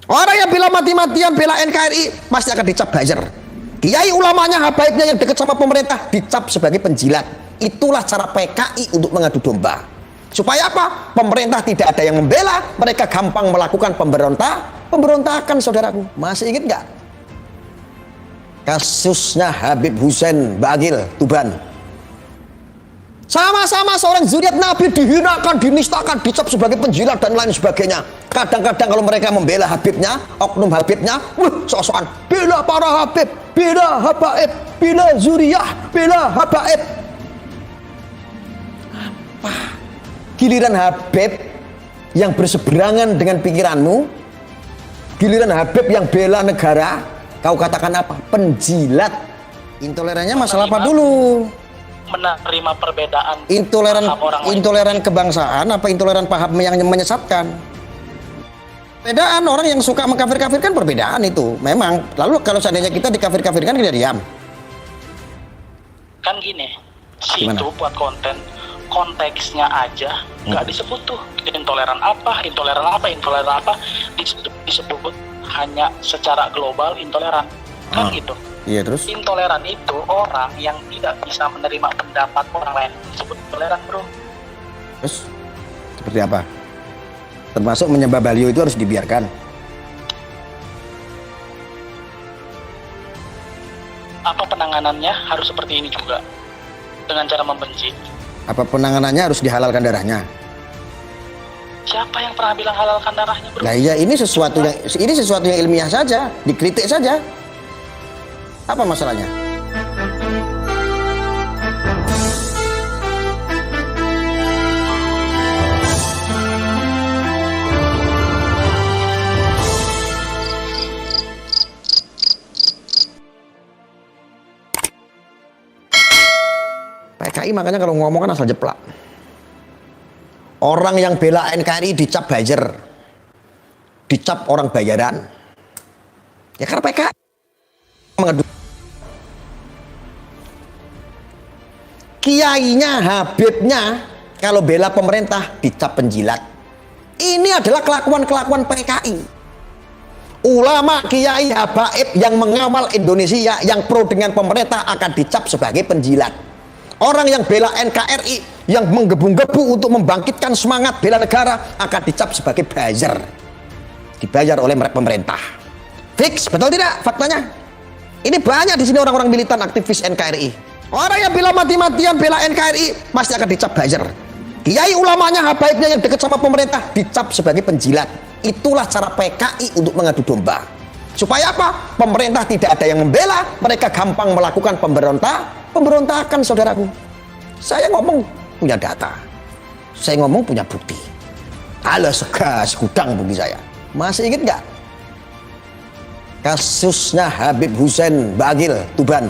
Orang yang bela mati-matian bela NKRI pasti akan dicap buzzer. Kiai ulamanya, habaibnya yang dekat sama pemerintah dicap sebagai penjilat. Itulah cara PKI untuk mengadu domba. Supaya apa? Pemerintah tidak ada yang membela, mereka gampang melakukan pemberontakan, saudaraku. Masih ingat nggak? Kasusnya Habib Hussein Bagil, Tuban. Sama-sama seorang zuriat Nabi dihinakan, dinistakan, dicap sebagai penjilat dan lain sebagainya. Kadang-kadang kalau mereka membela Habibnya, oknum Habibnya, sok-sokan bela para Habib, bela habaib, bela zuriyah, bela habaib. Apa? Giliran Habib yang berseberangan dengan pikiranmu, giliran Habib yang bela negara, kau katakan apa? Penjilat. Intolerannya masalah apa dulu? Menerima perbedaan intoleran kebangsaan apa intoleran paham yang menyesatkan? Perbedaan, orang yang suka mengkafir-kafirkan perbedaan itu memang. Lalu kalau seandainya kita dikafir-kafirkan, kita diam kan gini. Gimana? Itu buat konteksnya aja nggak disebut tuh intoleran apa disebut hanya secara global intoleran kan gitu. Iya, terus Intoleran itu orang yang tidak bisa menerima pendapat orang lain disebut intoleran, bro. terus seperti apa? Termasuk menyembah baliho itu harus dibiarkan. Apa penanganannya harus seperti ini juga dengan cara membenci? Apa penanganannya harus dihalalkan darahnya? Siapa yang pernah bilang halalkan darahnya, bro? Nah iya, ini sesuatu yang ilmiah saja, dikritik saja. Apa masalahnya? PKI makanya kalau ngomong kan asal jeplak. Orang yang bela NKRI dicap buzzer, dicap orang bayaran. Ya karena PKI mengadu. Kiainya, Habibnya kalau bela pemerintah dicap penjilat. Ini adalah kelakuan-kelakuan PKI. Ulama, kiai, habaib yang mengawal Indonesia, yang pro dengan pemerintah akan dicap sebagai penjilat. Orang yang bela NKRI, yang menggebu-gebu untuk membangkitkan semangat bela negara, akan dicap sebagai buzzer. Dibayar oleh pemerintah. Fix, betul tidak faktanya? Ini banyak di sini orang-orang militan aktivis NKRI. Orang yang bela mati-matian bela NKRI pasti akan dicap buzzer. Kiai ulamanya, habaibnya yang dekat sama pemerintah dicap sebagai penjilat. Itulah cara PKI untuk mengadu domba. Supaya apa? Pemerintah tidak ada yang membela, mereka gampang melakukan pemberontakan, saudaraku. Saya ngomong punya data, saya ngomong punya bukti. Halo, segudang bukti saya. Masih ingat nggak? Kasusnya Habib Hussein Bagil, Tuban.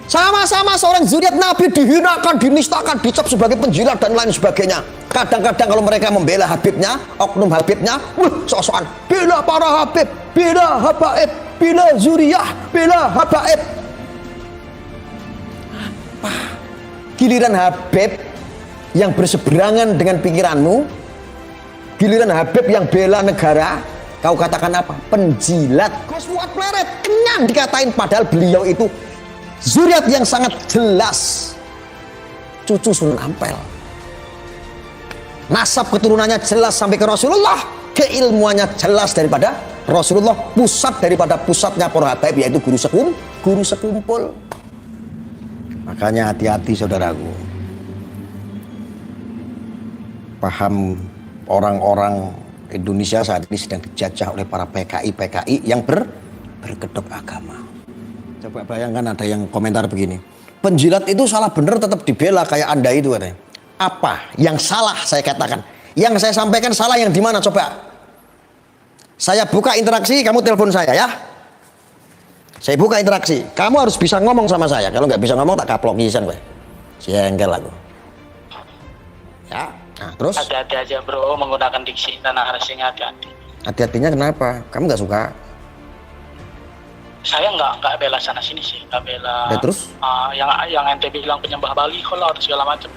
Sama-sama seorang zuriat Nabi dihinakan, dinistakan, dicap sebagai penjilat dan lain sebagainya. Kadang-kadang kalau mereka membela Habibnya, oknum Habibnya, sok-sokan bela para Habib, bela habaib, bela zuriyah, bela habaib. Apa? Giliran Habib yang berseberangan dengan pikiranmu, giliran Habib yang bela negara, kau katakan apa? Penjilat. Gus Fuad Pleret kenyang dikatain, padahal beliau itu zuriat yang sangat jelas, cucu Sunan Ampel, nasab keturunannya jelas sampai ke Rasulullah, keilmuannya jelas daripada Rasulullah, pusat daripada pusatnya para habaib yaitu guru sekumpul. Makanya hati-hati, saudaraku. Paham orang-orang Indonesia saat ini sedang dijajah oleh para PKI yang berkedok agama. Coba bayangkan ada yang komentar begini, penjilat itu salah bener tetap dibela kayak Anda itu katanya. Apa yang salah? Saya katakan yang saya sampaikan salah yang di mana? Coba saya buka interaksi, kamu telepon saya ya. Saya buka interaksi, kamu harus bisa ngomong sama saya. Kalau nggak bisa ngomong tak kaplokisan gue. Jengkel aku. Ya, nah terus Hati-hati aja, bro, menggunakan diksi dan narasinya, hati-hati. hati-hatinya kenapa? Kamu nggak suka? Saya nggak bela sana sini sih, nggak bela. Ya, terus? Yang ente bilang penyembah baliho lah atau segala macam.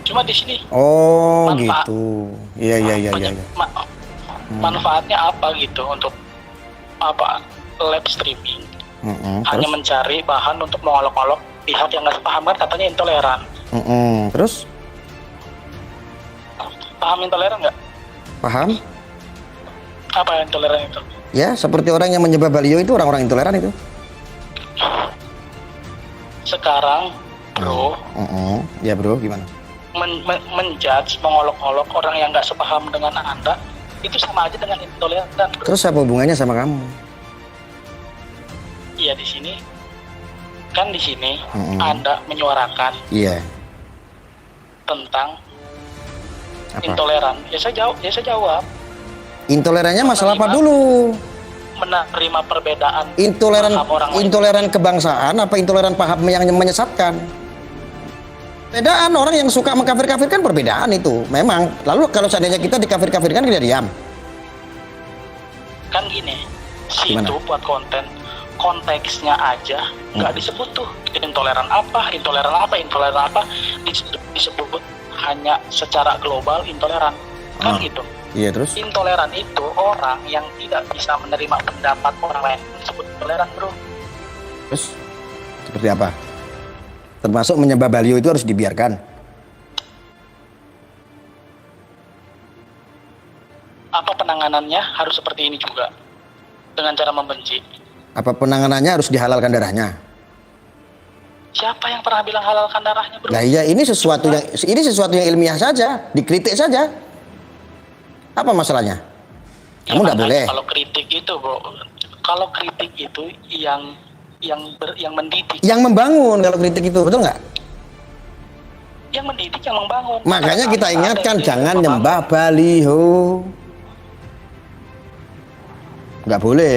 Cuma di sini. Oh manfaat. gitu. Iya. manfaatnya apa gitu untuk apa live streaming? Hanya Terus? mencari bahan untuk mengolok-olok pihak yang nggak sepaham, kan katanya intoleran. Terus? Paham intoleran nggak? Paham? Apa intoleran itu? Ya, seperti orang yang menyebar baliho itu orang-orang intoleran itu. Sekarang bro, Ya bro, gimana? menjudge, mengolok-olok orang yang nggak sepaham dengan Anda itu sama aja dengan intoleran, bro. Terus apa hubungannya sama kamu? Iya, di sini Anda menyuarakan Iya. tentang Apa? intoleran. Ya saya jawab. Intolerannya masalah apa dulu? Menerima perbedaan Intoleran paham orang lain. intoleran kebangsaan apa intoleran paham yang menyesatkan? Perbedaan orang yang suka mengkafir-kafirkan perbedaan itu. Memang. Lalu kalau seandainya kita dikafir-kafirkan kita diam. Kan gini, Gimana? situ buat konteksnya aja nggak disebut tuh intoleran apa, disebut hanya secara global intoleran, kan gitu. Iya, terus? Intoleran itu orang yang tidak bisa menerima pendapat orang lain, disebut intoleran, bro. Terus seperti apa? Termasuk menyembah baliho itu harus dibiarkan. Apa penanganannya harus seperti ini juga, dengan cara membenci. Apa penanganannya harus dihalalkan darahnya? Siapa yang pernah bilang halalkan darahnya, bro? Nah iya, ini sesuatu yang ilmiah saja, dikritik saja. Apa masalahnya? Kamu nggak boleh. Kalau kritik itu, bro, kalau kritik itu yang mendidik. Yang membangun kalau kritik itu, betul nggak? Yang mendidik, yang membangun. Makanya Ada kita ada ingatkan yang jangan membangun. nyembah baliho. Nggak boleh.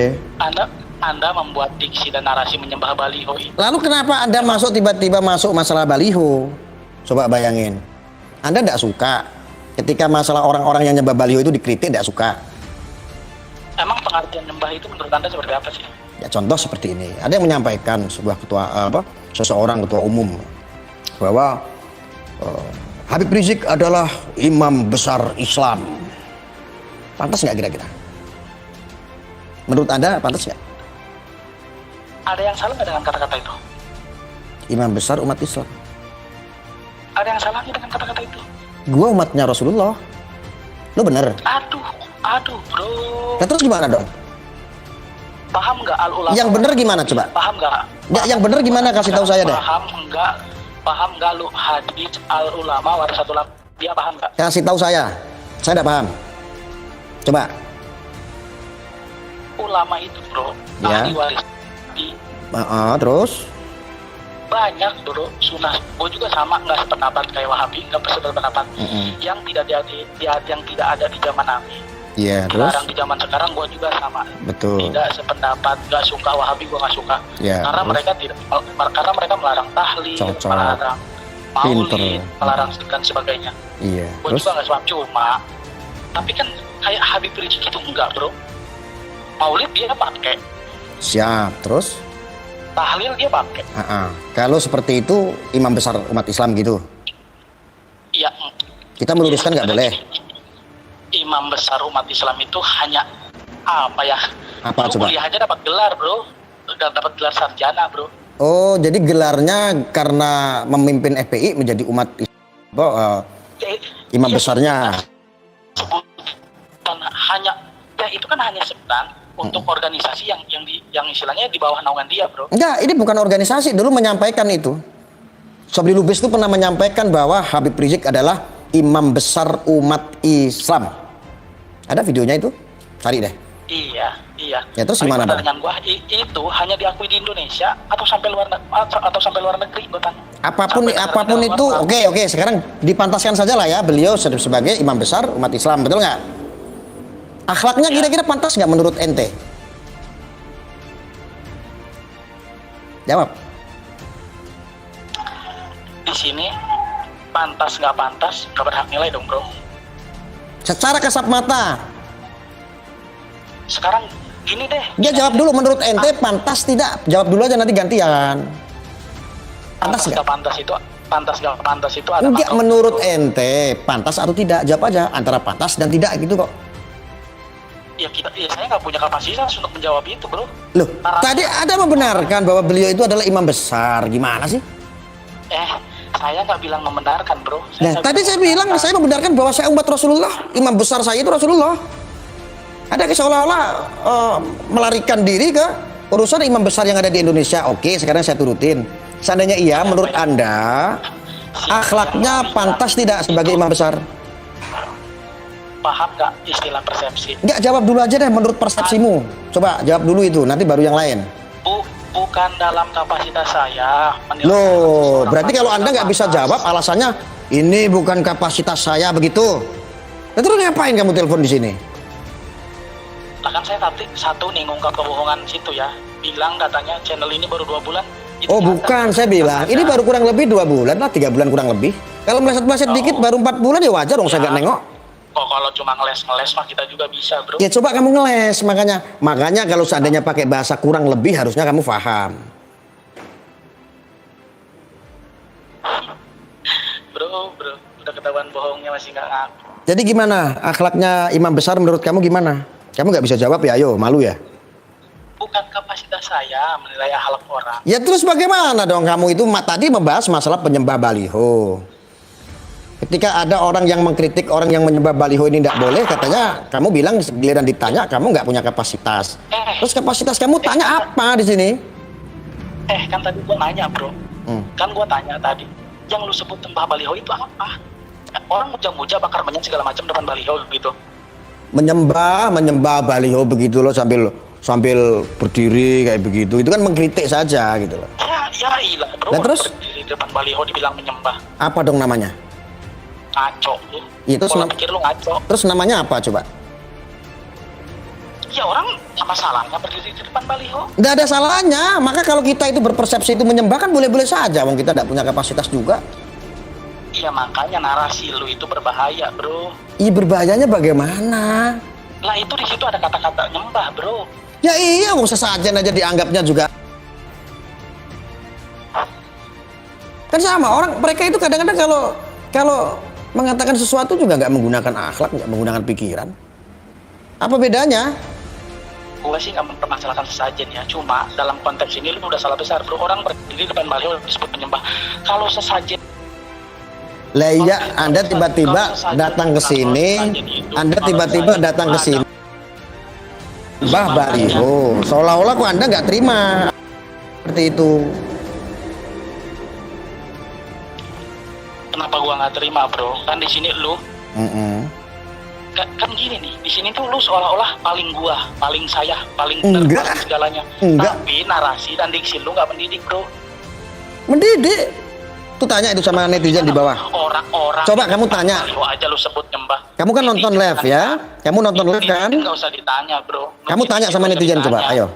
Anda membuat diksi dan narasi menyembah baliho itu. Lalu kenapa Anda tiba-tiba masuk masalah baliho? Coba bayangin. Anda tidak suka ketika masalah orang-orang yang nyembah baliho itu dikritik, tidak suka. Emang pengertian nyembah itu menurut Anda seperti apa sih? Ya contoh seperti ini. Ada yang menyampaikan sebuah seseorang ketua umum bahwa Habib Rizik adalah imam besar Islam. Pantas nggak kira-kira? Menurut Anda pantas nggak? Ada yang salah nggak dengan kata-kata itu? Imam besar umat Islam. Ada yang salah nggak dengan kata-kata itu? Gua umatnya Rasulullah. Lo bener. Aduh, bro. Nah, terus gimana dong? Paham nggak al-ulama? Yang bener gimana coba? Paham nggak? Ya, yang bener gimana? Kasih tahu saya deh. Paham nggak lu hadis al-ulama warasatul dia paham nggak? Kasih tahu saya. Saya tidak paham. Coba. Ulama itu, bro, Ya. ahli waris. Terus? Banyak, bro, sunnah. Gue juga sama, nggak sependapat kayak Wahabi, nggak sependapat yang tidak ada di zaman Nabi. Iya, terus? Dilarang di zaman sekarang, gue juga sama. Betul. Tidak sependapat, nggak suka Wahabi, gue nggak suka. Ya, Karena terus? mereka melarang tahlil, Cocok. melarang Pinter. maulid, melarang dan sebagainya. Iya. Gue Terus? juga nggak suka, cuma tapi kan kayak Habib Rizik itu enggak, bro. Maulid dia pakai, Siap. Terus? tahlil dia pakai. Kalau seperti itu imam besar umat Islam gitu. Iya. Kita meluruskan nggak boleh. Imam besar umat Islam itu hanya apa ya? Apa Lu coba? kuliah aja dapat gelar, bro. Dan dapat gelar sarjana, bro. Oh, jadi gelarnya karena memimpin FPI menjadi umat imam Iya, besarnya. Dan itu kan hanya sebutan untuk organisasi yang istilahnya di bawah naungan dia, bro. Enggak, ini bukan organisasi. Dulu menyampaikan itu. Sobri Lubis itu pernah menyampaikan bahwa Habib Rizik adalah imam besar umat Islam. Ada videonya itu? Cari deh. Iya. Ya, terus Tapi gimana, Bang? pertanyaan gua itu hanya diakui di Indonesia atau sampai luar negeri, gua tanya. Apapun Sampai negara-negara itu, luar. oke. Sekarang dipantaskan saja lah ya, beliau sebagai imam besar umat Islam, betul nggak? Akhlaknya kira-kira pantas nggak menurut ente? Jawab. Di sini pantas nggak berhak nilai dong, bro. Secara kasat mata, Sekarang gini deh. dia jawab dulu menurut ente pantas tidak? Jawab dulu aja nanti gantian. Pantas nggak? Pantas nggak pantas itu ada Enggak, makhluk, menurut bro. ente pantas atau tidak? Jawab aja antara pantas dan tidak gitu kok. saya nggak punya kapasitas untuk menjawab itu, bro. Loh, tadi ada membenarkan bahwa beliau itu adalah imam besar. Gimana sih? Saya nggak bilang membenarkan, bro. Nah, tadi saya bilang saya membenarkan bahwa saya umat Rasulullah. Imam besar saya itu Rasulullah. Ada seolah-olah melarikan diri ke urusan imam besar yang ada di Indonesia. Oke, sekarang saya turutin. Seandainya iya, menurut Anda akhlaknya pantas tidak sebagai imam besar? Paham nggak istilah persepsi? Nggak, jawab dulu aja deh menurut persepsimu. Coba jawab dulu itu, nanti baru yang lain. Bukan dalam kapasitas saya menilai. Loh, berarti kalau Anda nggak bisa jawab alasannya ini bukan kapasitas saya begitu. Nah, terus ngapain kamu telepon di sini? Nah, kan saya tadi satu nih ngungkap kebohongan situ ya. Bilang katanya channel ini baru 2 bulan. Itu Oh bukan, saya bilang ini baru kurang lebih 2 bulan lah, 3 bulan kurang lebih. Kalau meleset-meleset dikit baru 4 bulan ya wajar dong, saya nggak nengok. Oh, kalau cuma ngeles mah kita juga bisa, bro. Ya coba kamu ngeles, makanya kalau seandainya pakai bahasa kurang lebih harusnya kamu paham. Bro, udah ketahuan bohongnya masih nggak ngaku. Jadi gimana akhlaknya imam besar menurut kamu gimana? Kamu nggak bisa jawab ya, ayo, malu ya? Bukan kapasitas saya menilai akhlak orang. Ya terus bagaimana dong kamu itu tadi membahas masalah penyembah baliho. Ketika ada orang yang mengkritik orang yang menyembah baliho ini tidak boleh, katanya kamu bilang giliran ditanya kamu nggak punya kapasitas. Terus kapasitas kamu tanya apa di sini? Kan tadi gua nanya, bro. Kan gua tanya tadi, yang lu sebut sembah baliho itu apa? Orang muja-muja bakar menyan segala macam depan baliho gitu. Menyembah baliho begitu loh sambil berdiri kayak begitu. Itu kan mengkritik saja gitu loh. Ya ilah, bro. Nah, terus berdiri depan baliho dibilang menyembah. Apa dong namanya? Ngaco lu. Itu pikir lu ngaco. Terus namanya apa coba? Ya orang apa salahnya berdiri di depan baliho? Nggak ada salahnya. Maka kalau kita itu berpersepsi itu menyembah kan boleh-boleh saja. Wong kita tidak punya kapasitas juga. Iya makanya narasi lu itu berbahaya, bro. Iya berbahayanya bagaimana? Lah itu di situ ada kata-kata nyembah, bro. Ya iya, wong sesajen aja dianggapnya juga. Kan sama orang mereka itu kadang-kadang kalau mengatakan sesuatu juga nggak menggunakan akhlak, nggak menggunakan pikiran. Apa bedanya? Gue sih nggak mempermasalahkan sesajen ya, cuma dalam konteks ini lu udah salah besar, bro. Orang berdiri depan baliho disebut penyembah. Kalau sesajen, lah iya, Anda tiba-tiba datang ke sini, Mbah baliho, seolah-olah kok Anda nggak terima seperti itu. Kenapa gua nggak terima, bro? Kan di sini lu, kan gini nih, di sini tuh lu seolah-olah paling saya, paling enggak segalanya. Enggak. Tapi narasi dan diksi lu nggak mendidik, bro. Mendidik? Tuh tanya itu sama netizen di bawah. Orang-orang. Coba kamu tanya. Lu aja lu sebut nyembah. Kamu kan nonton live ya? Kamu nonton live kan? Nggak usah ditanya, bro. Kamu tanya sama netizen coba, ayo.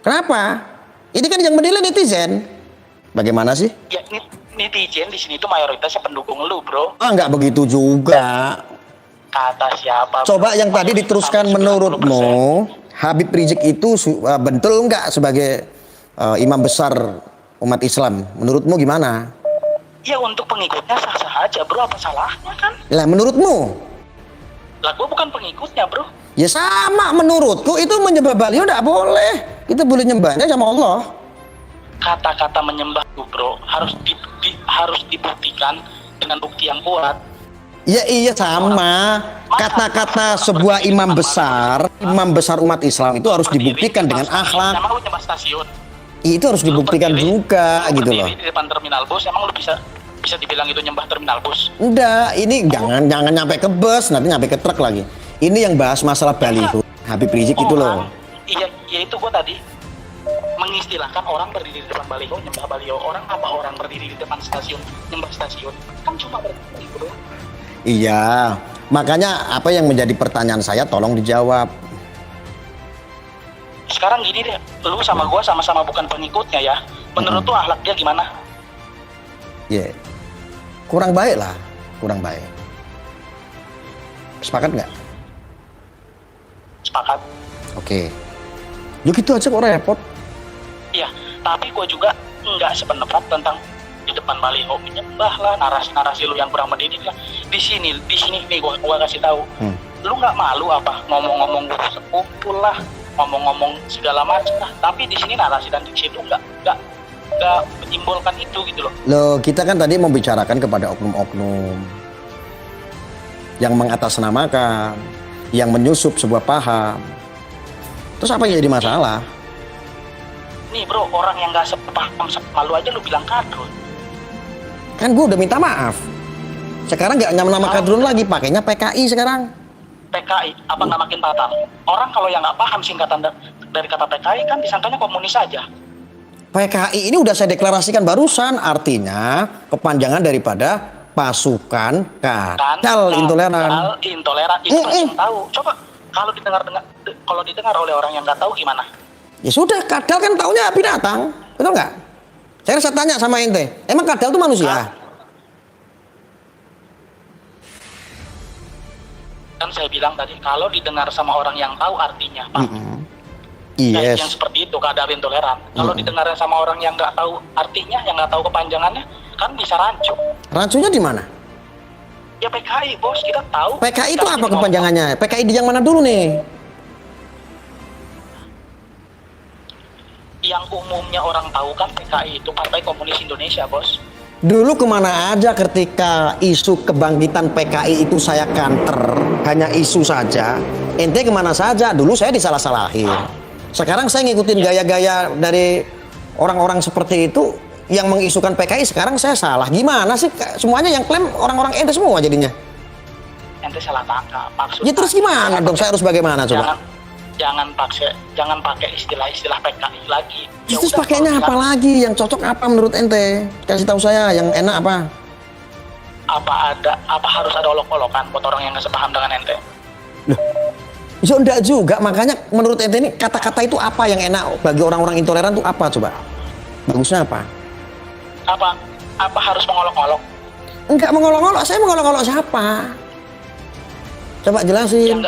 Kenapa? Ini kan yang menilai netizen. Bagaimana sih? Ya, netizen di sini tuh mayoritasnya pendukung lu, bro. Nggak begitu juga. Kata siapa? Coba yang tadi diteruskan menurutmu, Habib Rizik itu betul nggak sebagai imam besar umat Islam? Menurutmu gimana? Ya untuk pengikutnya sah-sah aja, bro. Apa salahnya kan? Lah menurutmu? Lah gua bukan pengikutnya, bro. Ya sama menurutku itu menyembah baliho nggak boleh. Kita boleh nyembahnya sama Allah. Kata-kata menyembah tuh, bro, harus dibuktikan dengan bukti yang kuat. Ya iya sama. Kata-kata sebuah imam besar umat Islam itu harus dibuktikan dengan akhlak. Emang lu nyembah stasiun? Itu harus dibuktikan juga gitu loh. Di depan terminal bus, emang lu bisa dibilang itu nyembah terminal bus? Enggak, ini jangan nyampe ke bus, nanti nyampe ke truk lagi. Ini yang bahas masalah baliho. Habib Rizik itu loh. Iya, itu gua tadi mengistilahkan orang berdiri di depan baliho nyembah baliho. Orang berdiri di depan stasiun nyembah stasiun? Kan cuma berdiri, bro. Iya, makanya apa yang menjadi pertanyaan saya tolong dijawab. Sekarang gini deh, lu sama gua sama-sama bukan pengikutnya ya. Menurut lu akhlak dia gimana? Ya, kurang baik lah, kurang baik. Sepakat nggak? Sepakat. Oke. Ya gitu aja kok repot. Iya, tapi gua juga nggak sependapat tentang di depan baliho menyembah lah, narasi-narasi lu yang kurang mendidik lah. Di sini nih gua kasih tahu. lu nggak malu apa ngomong-ngomong sekumpul lah, ngomong-ngomong segala macam lah, tapi di sini narasi dan diksi itu nggak menyimbolkan itu gitu loh. Loh, kita kan tadi membicarakan kepada oknum-oknum yang mengatasnamakan, yang menyusup sebuah paham. Terus apa yang jadi masalah? Nih bro, orang yang nggak sepaham sama lu aja lu bilang kadrun. Kan gue udah minta maaf. Sekarang nggak nama kadrun lagi, pakainya PKI sekarang. PKI, apa nggak makin fatal? Orang kalau yang nggak paham singkatan dari kata PKI kan disangkanya komunis saja. PKI ini udah saya deklarasikan barusan, artinya kepanjangan daripada pasukan kadal intoleran. Intoleran itu yang tahu. Coba kalau didengar oleh orang yang nggak tahu gimana? Ya sudah, kadal kan taunya binatang, betul nggak? Saya tanya sama ente, emang kadal itu manusia? Kan saya bilang tadi, kalau didengar sama orang yang tahu artinya, Pak. Yes. Yang seperti itu, kadal intoleran. Kalau didengar sama orang yang nggak tahu artinya, yang nggak tahu kepanjangannya, kan bisa rancu. Rancunya di mana? Ya PKI, bos, kita tahu. PKI itu apa kepanjangannya? PKI di yang mana dulu nih? Yang umumnya orang tahu kan PKI itu Partai Komunis Indonesia, bos. Dulu kemana aja ketika isu kebangkitan PKI itu saya counter, hanya isu saja. Ente kemana saja? Dulu saya disalah-salahin. Sekarang saya ngikutin gaya-gaya dari orang-orang seperti itu yang mengisukan PKI. Sekarang saya salah. Gimana sih? Semuanya yang klaim orang-orang ente semua jadinya. Ente salah tangkap. Ya terus gimana dong? Saya harus bagaimana coba? Jangan pakai istilah-istilah PKI lagi. Terus pakainya apa lagi? Yang cocok apa menurut ente? Kasih tahu saya yang enak apa? Apa harus ada olok-olokan buat orang yang nggak sepaham dengan ente? Loh, ya enggak juga. Makanya menurut ente ini kata-kata itu apa yang enak bagi orang-orang intoleran itu apa coba? Bagusnya apa? Apa harus mengolok-olok? Enggak mengolok-olok. Saya mengolok-olok siapa? Coba jelasin.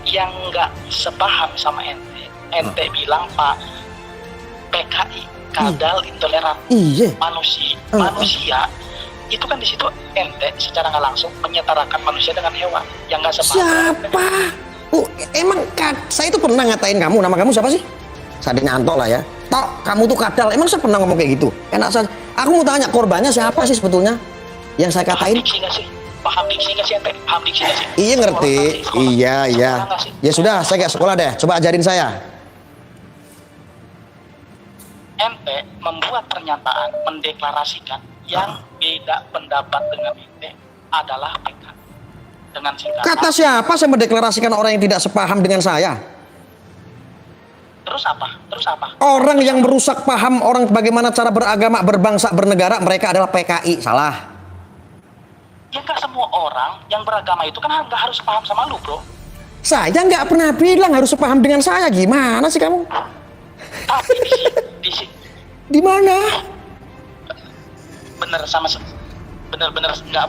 Yang nggak sepaham sama ente bilang Pak PKI kadal intoleran. Iya. Manusia itu kan di situ ente secara nggak langsung menyetarakan manusia dengan hewan yang nggak sepaham. Siapa? Emang saya itu pernah ngatain kamu? Nama kamu siapa sih? Sadenya Anto lah ya. Tok, kamu tuh kadal. Emang saya pernah ngomong kayak gitu? Enak saja. Aku mau tanya, korbannya siapa sih sebetulnya? Yang saya katain? Paham diksi nggak sih ente? Paham diksi nggak sih? Iya ngerti. Iya. Ya sudah, saya nggak sekolah deh. Coba ajarin saya. Ente membuat pernyataan, mendeklarasikan yang beda pendapat dengan ente adalah PKI. Dengan singkatan. Kata siapa saya mendeklarasikan orang yang tidak sepaham dengan saya? Terus apa? Orang yang merusak paham orang bagaimana cara beragama, berbangsa, bernegara, mereka adalah PKI. Salah. Ya nggak semua orang yang beragama itu kan nggak harus paham sama lu, bro. Saya nggak pernah bilang harus sepaham dengan saya. Gimana sih kamu? Tapi di mana? Bener nggak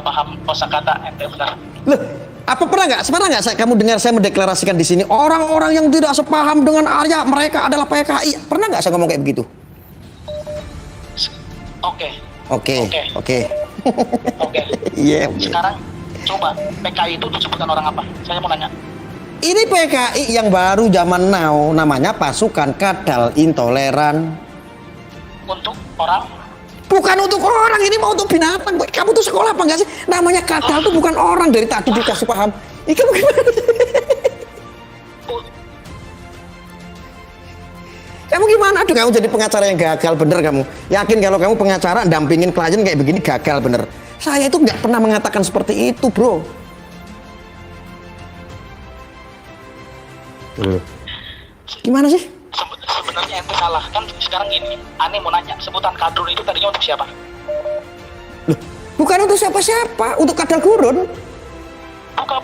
paham kosakata ente benar. Loh, apa pernah nggak kamu dengar saya mendeklarasikan di sini orang-orang yang tidak sepaham dengan Arya mereka adalah PKI? Pernah nggak saya ngomong kayak begitu? Oke. Iya. Sekarang coba PKI itu disebutkan orang apa? Saya mau nanya. Ini PKI yang baru zaman now, namanya pasukan kadal intoleran. Untuk orang? Bukan untuk orang, ini mau untuk binatang. Kamu tuh sekolah apa enggak sih? Namanya kadal tuh bukan orang, dari tadi dikasih paham. Ini kamu gimana? Kamu gimana? Aduh, kamu jadi pengacara yang gagal bener kamu. Yakin kalau kamu pengacara dampingin klien kayak begini gagal bener. Saya itu nggak pernah mengatakan seperti itu, bro. Gimana sih? Sebenarnya ente salah kan. Sekarang gini, aneh mau nanya, sebutan kadrun itu tadinya untuk siapa? Loh, bukan untuk siapa-siapa, untuk kadal gurun. Bukan,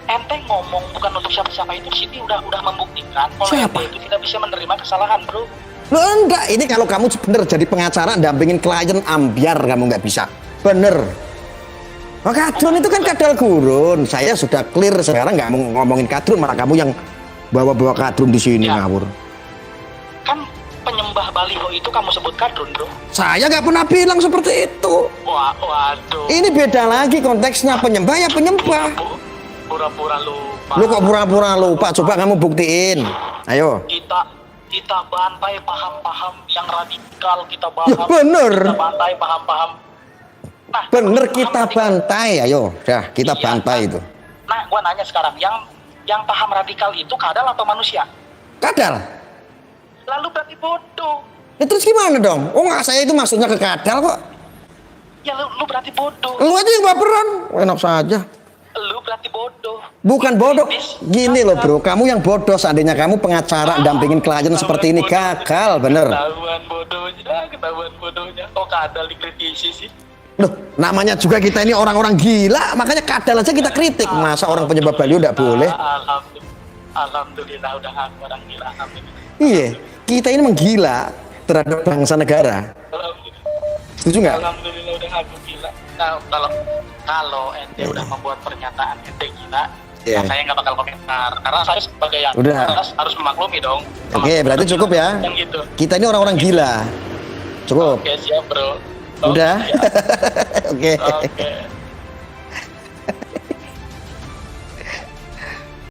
ente ngomong bukan untuk siapa-siapa itu sini udah membuktikan kalau ente itu tidak bisa menerima kesalahan, bro. Loh enggak, ini kalau kamu bener jadi pengacara dampingin klien ambiar kamu nggak bisa. Bener. Oh, kadrun itu kan kadal gurun. Saya sudah clear sekarang, nggak mau ngomongin kadrun, malah kamu yang bawa-bawa kadrun di sini ya. ngawur. Kan penyembah baliho itu kamu sebut kadrun, bro. Saya nggak pernah bilang seperti itu. Waduh. Ini beda lagi konteksnya, penyembah ya penyembah. pura-pura lupa. Lu kok pura-pura lupa? Coba kamu buktiin. Ayo. Kita bantai paham-paham yang radikal, kita Ya, bener. Kita bantai paham-paham. Nah, Bener paham kita radikal. bantai, ayo. Dah, kita Iya, bantai kan? itu. Nah, gua nanya sekarang, yang paham radikal itu kadal atau manusia? Kadal. Lalu berarti bodoh. Ya terus gimana dong? Oh nggak, saya itu maksudnya ke kadal kok. Ya lu berarti bodoh. Lu aja yang baperan. Enak saja. Lu berarti bodoh. Bukan bodoh. Kritis. Gini loh bro, kamu yang bodoh seandainya kamu pengacara dampingin klien seperti ini gagal, bener. Ketahuan bodohnya. Kok kadal dikritisi sih? Loh, namanya juga kita ini orang-orang gila, makanya kadal aja kita kritik. Masa orang penyebab baliho nggak boleh? Alhamdulillah udah ngaku orang gila. Alhamdulillah. Iya, kita ini menggila terhadap bangsa negara. Setuju nggak? Alhamdulillah udah ngaku gila. Nah, kalau ente udah membuat pernyataan ente gila, Iya. saya nggak bakal komentar karena saya sebagai yang Udah. harus memaklumi dong. Oke, berarti cukup ya. Yang gitu. Kita ini orang-orang gila. Cukup. Oke, siap bro. Udah. Siap. Oke. Oke.